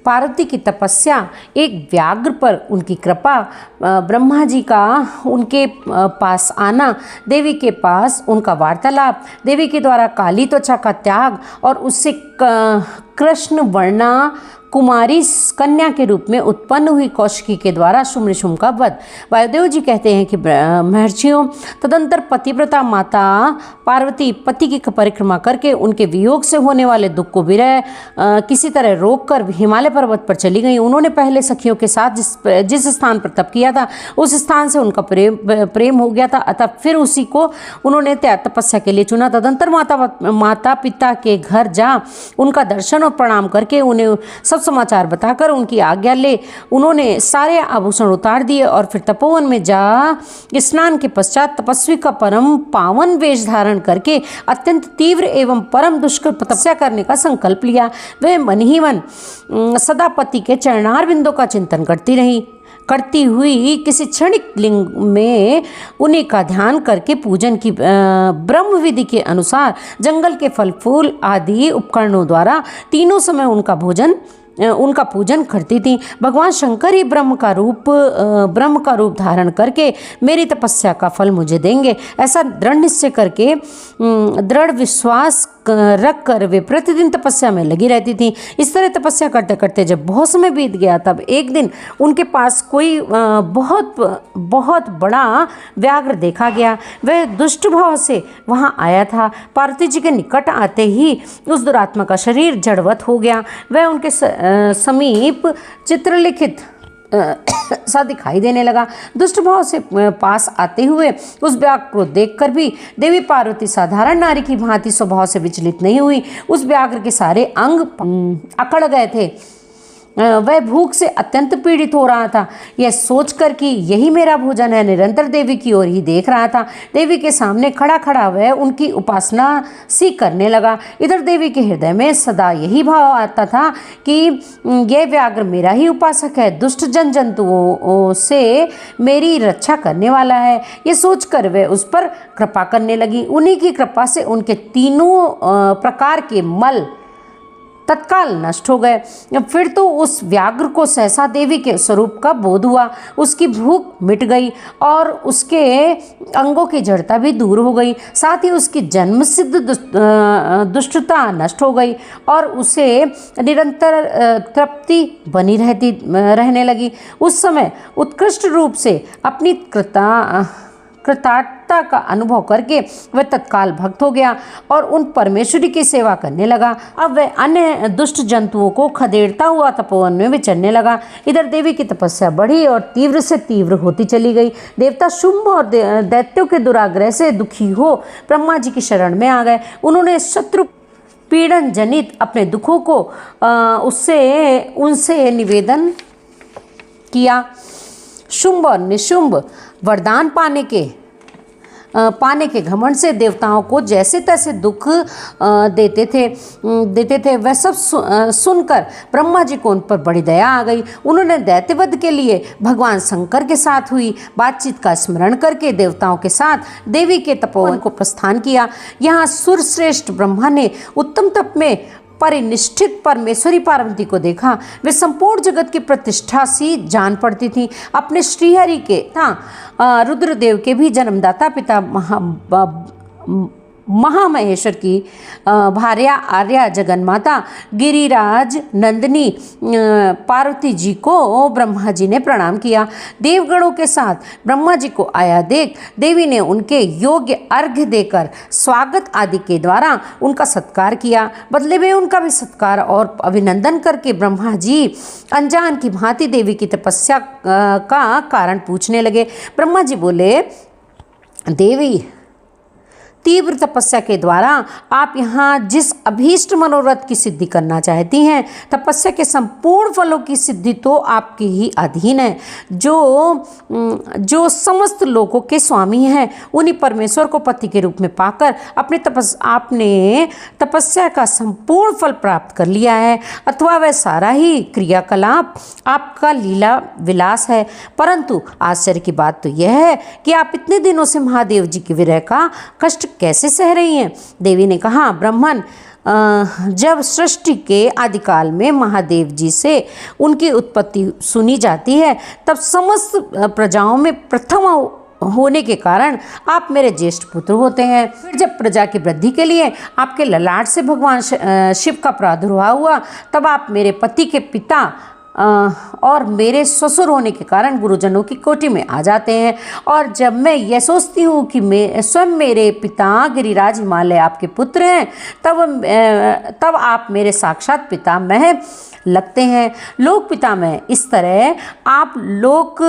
पार्वती की तपस्या, एक व्याघ्र पर उनकी कृपा, ब्रह्मा जी का उनके पास आना, देवी के पास उनका वार्तालाप, देवी के द्वारा काली त्वचा का त्याग और उससे कृष्ण वर्णा कुमारी कन्या के रूप में उत्पन्न हुई कौशिकी के द्वारा शुम्भ निशुम्भ का वध। वायुदेव जी कहते हैं कि महर्षियों, तदंतर पतिव्रता माता पार्वती पति की परिक्रमा करके उनके वियोग से होने वाले दुख को विरह किसी तरह रोक कर हिमालय पर्वत पर चली गई। उन्होंने पहले सखियों के साथ जिस स्थान पर तप किया था उस स्थान से उनका प्रेम हो गया था, अतः फिर उसी को उन्होंने तपस्या के लिए चुना। तदंतर माता पिता के घर जा उनका दर्शन और प्रणाम करके उन्हें सब समाचार बताकर उनकी आज्ञा ले उन्होंने सारे आभूषण उतार दिए और फिर तपोवन में जा स्नान के पश्चात तपस्वी का परम पावन वेश धारण करके अत्यंत तीव्र एवं परम दुष्कर तपस्या करने का संकल्प लिया। वह मन ही मन सदा पति के चरणार बिंदों का चिंतन करती हुई किसी क्षणिक लिंग में उन्हीं का ध्यान करके पूजन की ब्रह्म विधि के अनुसार जंगल के फल फूल आदि उपकरणों द्वारा तीनों समय उनका पूजन करती थी। भगवान शंकर ही ब्रह्म का रूप धारण करके मेरी तपस्या का फल मुझे देंगे, ऐसा दृढ़ निश्चय करके दृढ़ विश्वास रख कर वे प्रतिदिन तपस्या में लगी रहती थी। इस तरह तपस्या करते करते जब बहुत समय बीत गया तब एक दिन उनके पास कोई बहुत बड़ा व्याघ्र देखा गया। वह दुष्ट भाव से वहाँ आया था। पार्वती जी के निकट आते ही उस दुरात्मा का शरीर जड़वत हो गया। वह उनके समीप चित्रलिखित सा दिखाई देने लगा। दुष्ट भाव से पास आते हुए उस व्याघ्र को देखकर भी देवी पार्वती साधारण नारी की भांति स्वभाव से विचलित नहीं हुई। उस व्याघ्र के सारे अंग अकड़ गए थे। वह भूख से अत्यंत पीड़ित हो रहा था। यह सोचकर कि यही मेरा भोजन है, निरंतर देवी की ओर ही देख रहा था। देवी के सामने खड़ा खड़ा वह उनकी उपासना सी करने लगा। इधर देवी के हृदय में सदा यही भाव आता था कि यह व्याघ्र मेरा ही उपासक है, दुष्ट जंतुओं से मेरी रक्षा करने वाला है। ये सोचकर वह उस पर कृपा करने लगी। उन्हीं की कृपा से उनके तीनों प्रकार के मल तत्काल नष्ट हो गए। फिर तो उस व्याघ्र को सहसा देवी के स्वरूप का बोध हुआ। उसकी भूख मिट गई और उसके अंगों की जड़ता भी दूर हो गई। साथ ही उसकी जन्मसिद्ध दुष्टता नष्ट हो गई और उसे निरंतर तृप्ति बनी रहने लगी। उस समय उत्कृष्ट रूप से अपनी कृतार्थता का अनुभव करके वह तत्काल भक्त हो गया और उन परमेश्वरी की सेवा करने लगा। अब वह अन्य दुष्ट जंतुओं को खदेड़ता हुआ तपोवन में विचरने लगा। इधर देवी की तपस्या बढ़ी और तीव्र से तीव्र होती चली गई। देवता शुंभ और दैत्यों के दुराग्रह से दुखी हो ब्रह्मा जी की शरण में आ गए। उन्होंने शत्रु पीड़न जनित अपने दुखों को उनसे निवेदन किया। शुंभ और निशुंभ वरदान पाने के घमंड से देवताओं को जैसे तैसे दुख देते थे। वह सब सुनकर ब्रह्मा जी को उन पर बड़ी दया आ गई। उन्होंने दैत्यवध के लिए भगवान शंकर के साथ हुई बातचीत का स्मरण करके देवताओं के साथ देवी के तपोवन को प्रस्थान किया। यहाँ सुरश्रेष्ठ ब्रह्मा ने उत्तम तप में परिनिष्ठित परमेश्वरी पार्वती को देखा। वे संपूर्ण जगत की प्रतिष्ठा सी जान पड़ती थी। अपने श्रीहरि के रुद्रदेव के भी जन्मदाता पिता महामहेश्वर की भार्या आर्या जगन्माता गिरिराज नंदिनी पार्वती जी को ब्रह्मा जी ने प्रणाम किया। देवगणों के साथ ब्रह्मा जी को आया देख देवी ने उनके योग्य अर्घ्य देकर स्वागत आदि के द्वारा उनका सत्कार किया। बदले में उनका भी सत्कार और अभिनंदन करके ब्रह्मा जी अनजान की भांति देवी की तपस्या का कारण पूछने लगे। ब्रह्मा जी बोले, देवी, तीव्र तपस्या के द्वारा आप यहाँ जिस अभीष्ट मनोरथ की सिद्धि करना चाहती हैं, तपस्या के संपूर्ण फलों की सिद्धि तो आपके ही अधीन है। जो समस्त लोगों के स्वामी हैं, उन्हीं परमेश्वर को पति के रूप में पाकर आपने तपस्या का संपूर्ण फल प्राप्त कर लिया है। अथवा वह सारा ही क्रियाकलाप आपका लीला विलास है। परंतु आश्चर्य की बात तो यह है कि आप इतने दिनों से महादेव जी के विरह का कष्ट कैसे सह रही हैं। देवी ने कहा, ब्राह्मण, जब सृष्टि के आदिकाल में महादेव जी से उनकी उत्पत्ति सुनी जाती है, तब समस्त प्रजाओं में प्रथम होने के कारण आप मेरे ज्येष्ठ पुत्र होते हैं। फिर जब प्रजा की वृद्धि के लिए आपके ललाट से भगवान शिव का प्रादुर्भाव हुआ, तब आप मेरे पति के पिता और मेरे ससुर होने के कारण गुरुजनों की कोटि में आ जाते हैं। और जब मैं यह सोचती हूँ कि मैं स्वयं मेरे पिता गिरिराज हिमालय आपके पुत्र हैं, तब आप मेरे साक्षात पिता में लगते हैं, लोक पिता में। इस तरह आप लोक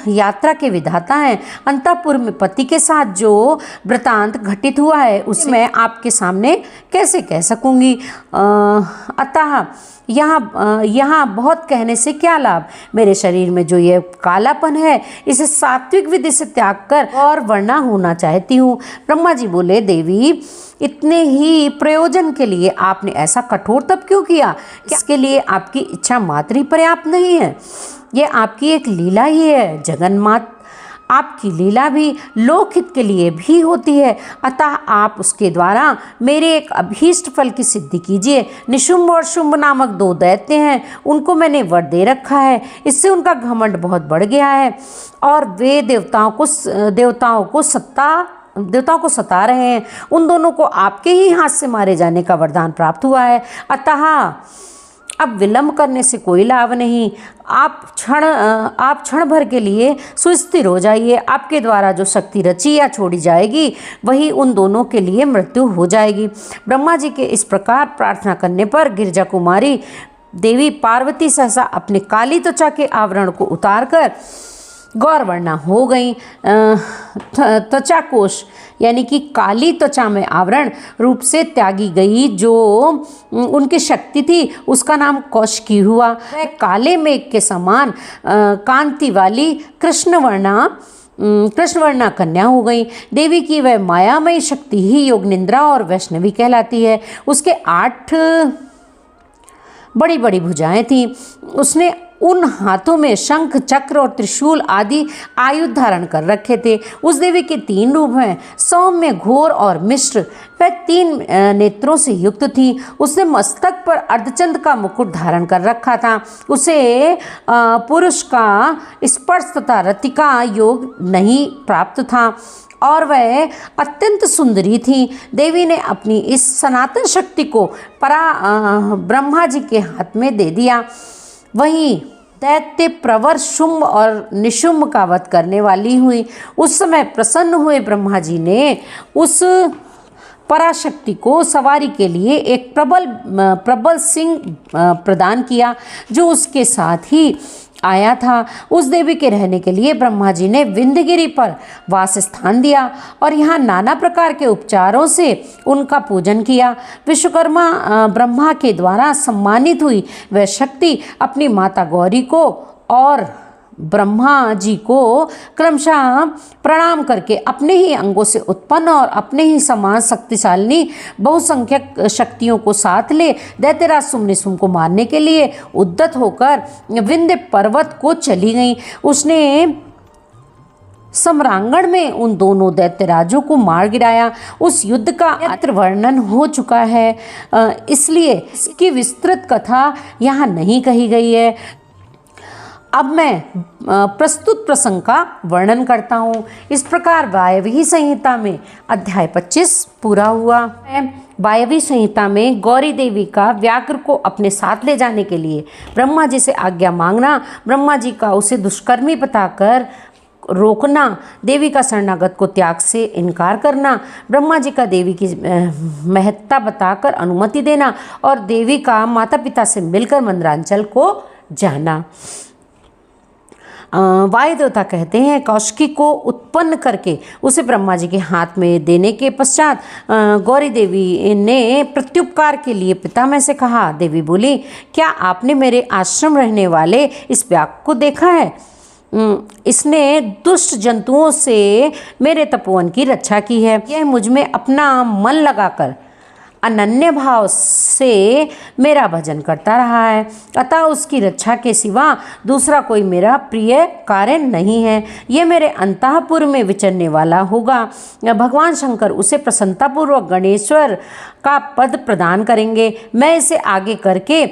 यात्रा के विधाता हैं। अंतःपुर में पति के साथ जो वृतांत घटित हुआ है उसे मैं आपके सामने कैसे कह सकूंगी। अतः यहाँ बहुत कहने से क्या लाभ। मेरे शरीर में जो ये कालापन है, इसे सात्विक विधि से त्याग कर और वर्णा होना चाहती हूँ। ब्रह्मा जी बोले, देवी, इतने ही प्रयोजन के लिए आपने ऐसा कठोर तप क्यों किया? इसके लिए आपकी इच्छा मात्र ही पर्याप्त नहीं है। ये आपकी एक लीला ही है। जगन्मात आपकी लीला भी लोकहित के लिए भी होती है, अतः आप उसके द्वारा मेरे एक अभीष्ट फल की सिद्धि कीजिए। निशुंभ और शुंभ नामक 2 दैत्य हैं, उनको मैंने वर दे रखा है। इससे उनका घमंड बहुत बढ़ गया है और वे देवताओं को सता रहे हैं। उन दोनों को आपके ही हाथ से मारे जाने का वरदान प्राप्त हुआ है, अतः अब विलंब करने से कोई लाभ नहीं। आप क्षण भर के लिए सुस्थिर हो जाइए। आपके द्वारा जो शक्ति रची या छोड़ी जाएगी, वही उन दोनों के लिए मृत्यु हो जाएगी। ब्रह्मा जी के इस प्रकार प्रार्थना करने पर गिरिजा कुमारी देवी पार्वती सहसा अपने काली त्वचा के आवरण को उतारकर गौरवर्णा हो गई। त्वचा कोश यानी कि काली त्वचा में आवरण रूप से त्यागी गई जो उनकी शक्ति थी, उसका नाम कौशिकी हुआ। वह काले मेघ के समान कांति वाली कृष्णवर्णा कन्या हो गई। देवी की वह मायामयी शक्ति ही योग निंद्रा और वैष्णवी कहलाती है। उसके 8 बड़ी बड़ी भुजाएं थीं। उसने उन हाथों में शंख, चक्र और त्रिशूल आदि आयुध धारण कर रखे थे। उस देवी के 3 रूप हैं, सौम्य, घोर और मिश्र। वह 3 नेत्रों से युक्त थी। उसने मस्तक पर अर्धचंद्र का मुकुट धारण कर रखा था। उसे पुरुष का स्पर्श तथा रति का योग नहीं प्राप्त था और वह अत्यंत सुंदरी थी। देवी ने अपनी इस सनातन शक्ति को ब्रह्मा जी के हाथ में दे दिया। वहीं दैत्य प्रवर शुंभ और निशुंभ का वध करने वाली हुई। उस समय प्रसन्न हुए ब्रह्मा जी ने उस पराशक्ति को सवारी के लिए एक प्रबल सिंह प्रदान किया, जो उसके साथ ही आया था। उस देवी के रहने के लिए ब्रह्मा जी ने विंध्यगिरि पर वास स्थान दिया और यहाँ नाना प्रकार के उपचारों से उनका पूजन किया। विश्वकर्मा ब्रह्मा के द्वारा सम्मानित हुई वह शक्ति अपनी माता गौरी को और ब्रह्मा जी को क्रमशः प्रणाम करके अपने ही अंगों से उत्पन्न और अपने ही समान शक्तिशालिनी बहुसंख्यक शक्तियों को साथ ले दैत्यराज शुंभ को मारने के लिए उद्यत होकर विंध्य पर्वत को चली गई। उसने सम्रांगण में उन दोनों दैत्यराजों को मार गिराया। उस युद्ध का अत्र वर्णन हो चुका है, इसलिए इसकी विस्तृत कथा यहाँ नहीं कही गई है। अब मैं प्रस्तुत प्रसंग का वर्णन करता हूँ। इस प्रकार वायवी संहिता में अध्याय 25 पूरा हुआ है। वायवी संहिता में गौरी देवी का व्याघ्र को अपने साथ ले जाने के लिए ब्रह्मा जी से आज्ञा मांगना, ब्रह्मा जी का उसे दुष्कर्मी बताकर रोकना, देवी का शरणागत को त्याग से इनकार करना, ब्रह्मा जी का देवी की महत्ता बताकर अनुमति देना और देवी का माता पिता से मिलकर मंदरांचल को जाना। वायु देवता कहते हैं, कौशिकी को उत्पन्न करके उसे ब्रह्मा जी के हाथ में देने के पश्चात गौरी देवी ने प्रत्युपकार के लिए पितामह से कहा। देवी बोली, क्या आपने मेरे आश्रम रहने वाले इस व्याघ्र को देखा है? इसने दुष्ट जंतुओं से मेरे तपोवन की रक्षा की है। यह मुझ में अपना मन लगाकर अनन्य भाव से मेरा भजन करता रहा है, अतः उसकी रक्षा के सिवा दूसरा कोई मेरा प्रिय कार्य नहीं है। ये मेरे अंतःपुर में विचरने वाला होगा। भगवान शंकर उसे प्रसन्नतापूर्वक गणेश्वर का पद प्रदान करेंगे। मैं इसे आगे करके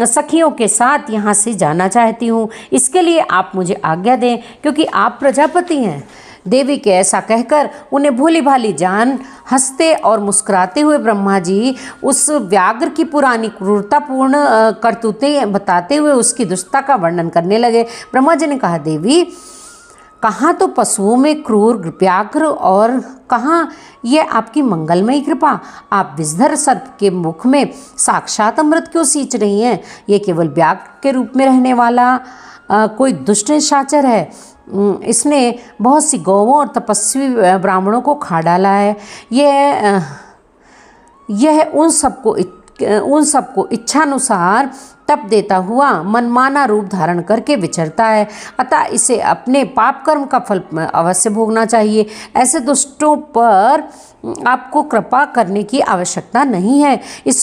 सखियों के साथ यहाँ से जाना चाहती हूँ। इसके लिए आप मुझे आज्ञा दें, क्योंकि आप प्रजापति हैं। देवी के ऐसा कहकर उन्हें भोली भाली जान हंसते और मुस्कुराते हुए ब्रह्मा जी उस व्याघ्र की पुरानी क्रूरतापूर्ण करतूतें बताते हुए उसकी दुष्टता का वर्णन करने लगे। ब्रह्मा जी ने कहा, देवी, कहाँ तो पशुओं में क्रूर व्याघ्र और कहाँ ये आपकी मंगलमयी कृपा। आप विषधर सर्प के मुख में साक्षात अमृत क्यों सींच रही हैं? ये केवल व्याघ्र के रूप में रहने वाला कोई दुष्ट निशाचर है। इसने बहुत सी गौवों और तपस्वी ब्राह्मणों को खा डाला है। यह उन सबको इच्छानुसार तप देता हुआ मनमाना रूप धारण करके विचरता है, अतः इसे अपने पाप कर्म का फल अवश्य भोगना चाहिए। ऐसे दुष्टों पर आपको कृपा करने की आवश्यकता नहीं है। इस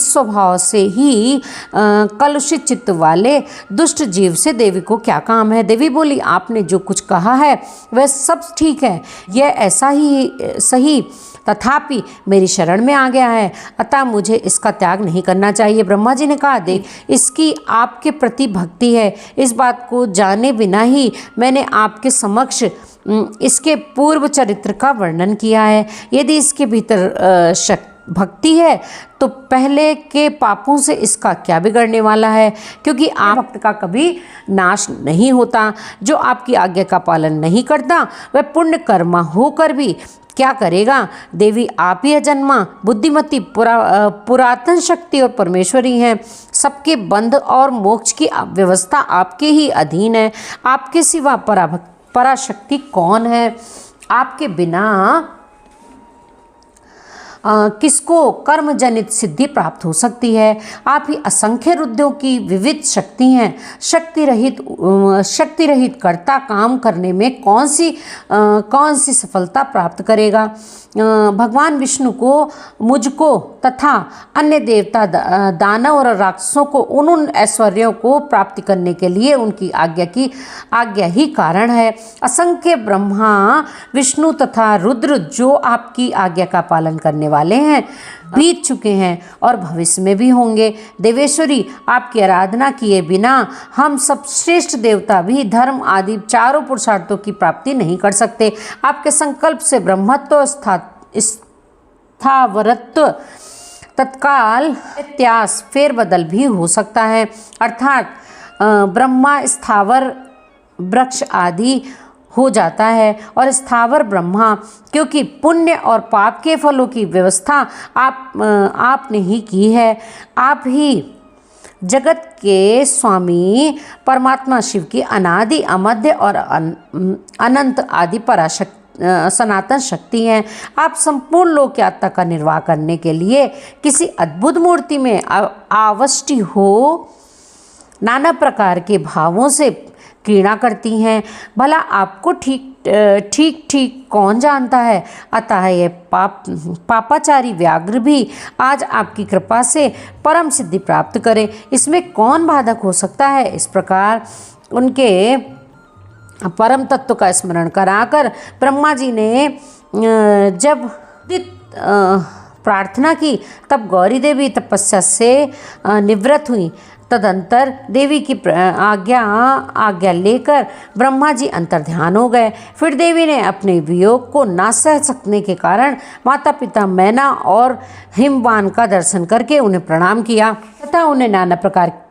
स्वभाव से ही कलुषित चित्त वाले दुष्ट जीव से देवी को क्या काम है? देवी बोली, आपने जो कुछ कहा है वह सब ठीक है, यह ऐसा ही सही, तथापि मेरी शरण में आ गया है, अतः मुझे इसका त्याग नहीं करना चाहिए। ब्रह्मा जी ने कहा, देख, इसकी आपके प्रति भक्ति है। इस बात को जाने बिना ही मैंने आपके समक्ष इसके पूर्व चरित्र का वर्णन किया है। यदि इसके भीतर भक्ति है तो पहले के पापों से इसका क्या बिगड़ने वाला है? क्योंकि आप भक्त का कभी नाश नहीं होता। जो आपकी आज्ञा का पालन नहीं करता वह पुण्य कर्मा होकर भी क्या करेगा? देवी, आप ही अजन्मा, बुद्धिमती, पुरातन शक्ति और परमेश्वरी हैं। सबके बंध और मोक्ष की व्यवस्था आपके ही अधीन है। आपके सिवा पराशक्ति कौन है? आपके बिना किसको कर्म जनित सिद्धि प्राप्त हो सकती है? आप ही असंख्य रुद्रों की विविध शक्ति हैं। शक्ति रहित कर्ता काम करने में कौन सी सफलता प्राप्त करेगा? भगवान विष्णु को, मुझको तथा अन्य देवता, दानव और राक्षसों को उन ऐश्वर्यों को प्राप्ति करने के लिए उनकी आज्ञा ही कारण है। असंख्य ब्रह्मा, विष्णु तथा रुद्र जो आपकी आज्ञा का पालन करने वाले हैं, बीत चुके हैं और भविष्य में भी होंगे। देवेश्वरी, आपकी आराधना किए बिना हम सब श्रेष्ठ देवता भी धर्म आदि चारों पुरुषार्थों की प्राप्ति नहीं कर सकते। आपके संकल्प से ब्रह्मत्व, स्थावरत्व, तत्काल व्यत्यास, फेरबदल भी हो सकता है। अर्थात ब्रह्मा स्थावर वृक्ष आदि हो जाता है और स्थावर ब्रह्मा, क्योंकि पुण्य और पाप के फलों की व्यवस्था आपने ही की है। आप ही जगत के स्वामी परमात्मा शिव की अनादि, अमध्य और अनंत आदि पराशक्ति, सनातन शक्ति हैं। आप संपूर्ण लोक यात्रा का निर्वाह करने के लिए किसी अद्भुत मूर्ति में आवष्टि हो नाना प्रकार के भावों से क्रीड़ा करती हैं। भला आपको ठीक कौन जानता है? अतः ये पापाचारी व्याघ्र भी आज आपकी कृपा से परम सिद्धि प्राप्त करे, इसमें कौन बाधक हो सकता है? इस प्रकार उनके परम तत्व का स्मरण कराकर ब्रह्मा जी ने जब प्रार्थना की, तब गौरी देवी तपस्या से निवृत्त हुई। तदंतर देवी की आज्ञा लेकर ब्रह्मा जी अंतर्ध्यान हो गए। फिर देवी ने अपने वियोग को ना सह सकने के कारण माता पिता मैना और हिमवान का दर्शन करके उन्हें प्रणाम किया तथा उन्हें नाना प्रकार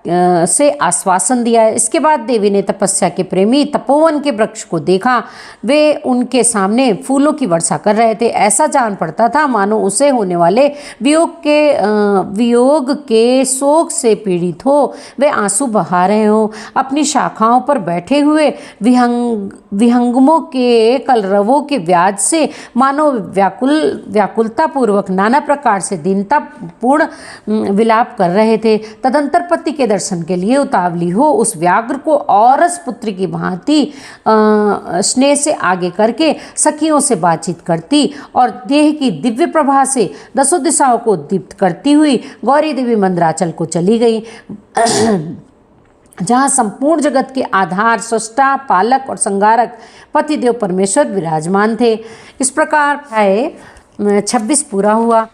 से आश्वासन दिया। इसके बाद देवी ने तपस्या के प्रेमी तपोवन के वृक्ष को देखा। वे उनके सामने फूलों की वर्षा कर रहे थे। ऐसा जान पड़ता था मानो उसे होने वाले वियोग के शोक से पीड़ित हो वे आंसू बहा रहे हों, अपनी शाखाओं पर बैठे हुए विहंगमों के कलरवों के व्याज से मानो व्याकुलता पूर्वक नाना प्रकार से दीनतापूर्ण विलाप कर रहे थे। तदंतर पति के दर्शन के लिए उतावली हो उस व्याघ्र को औरस पुत्री की भांति स्नेह से आगे करके सखियों से बातचीत करती और देह की दिव्य प्रभा से दसों दिशाओं को दीप्त करती हुई गौरी देवी मंदराचल को चली गई, जहाँ संपूर्ण जगत के आधार, सृष्टा, पालक और संगारक पतिदेव परमेश्वर विराजमान थे। इस प्रकार 26 पूरा हुआ।